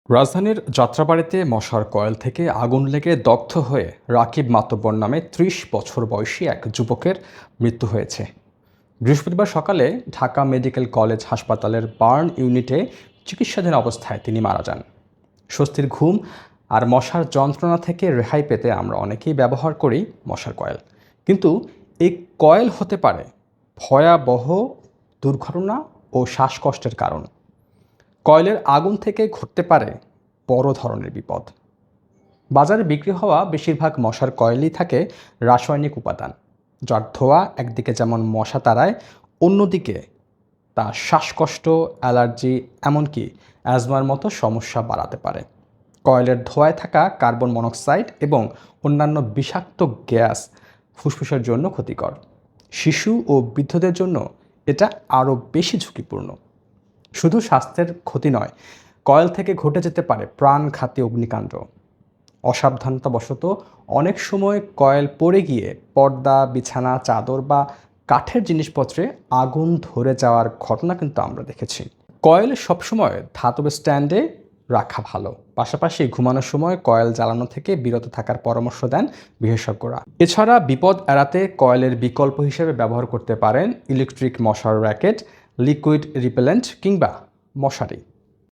রাজধানীর যাত্রাবাড়ীতে মশার কয়েল থেকে আগুন লেগে দগ্ধ হয়ে রাকিব মাতব্বর নামে ৩০ বছর বয়সী এক যুবকের মৃত্যু হয়েছে। বৃহস্পতিবার সকালে ঢাকা মেডিকেল কলেজ হাসপাতালের বার্ন ইউনিটে চিকিৎসাধীন অবস্থায় তিনি মারা যান। স্বস্তির ঘুম আর মশার যন্ত্রণা থেকে রেহাই পেতে আমরা অনেকেই ব্যবহার করি মশার কয়েল, কিন্তু এই কয়েল হতে পারে ভয়াবহ দুর্ঘটনা ও শ্বাসকষ্টের কারণ। কয়েলের আগুন থেকে ঘটতে পারে বড় ধরনের বিপদ। বাজারে বিক্রি হওয়া বেশিরভাগ মশার কয়েলই থাকে রাসায়নিক উপাদান, যার ধোঁয়া একদিকে যেমন মশা তাড়ায়, অন্যদিকে তা শ্বাসকষ্ট, অ্যালার্জি, এমনকি অ্যাজমার মতো সমস্যা বাড়াতে পারে। কয়েলের ধোঁয়ায় থাকা কার্বন মনোক্সাইড এবং অন্যান্য বিষাক্ত গ্যাস ফুসফুসের জন্য ক্ষতিকর। শিশু ও বৃদ্ধদের জন্য এটা আরও বেশি ঝুঁকিপূর্ণ। শুধু স্বাস্থ্যের ক্ষতি নয়, কয়েল থেকে ঘটে যেতে পারে প্রাণঘাতী অগ্নিকাণ্ড। অসাবধানতাবশত অনেক সময় কয়েল পড়ে গিয়ে পর্দা, বিছানা, চাদর বা কাঠের জিনিসপত্রে আগুন ধরে যাওয়ার ঘটনা কিন্তু আমরা দেখেছি। কয়েল সবসময় ধাতব স্ট্যান্ডে রাখা ভালো। পাশাপাশি ঘুমানোর সময় কয়েল জ্বালানো থেকে বিরত থাকার পরামর্শ দেন বিশেষজ্ঞরা। এছাড়া বিপদ এড়াতে কয়েলের বিকল্প হিসেবে ব্যবহার করতে পারেন ইলেকট্রিক মশার র্যাকেট, লিকুইড রিপেলেন্ট কিংবা মশারি।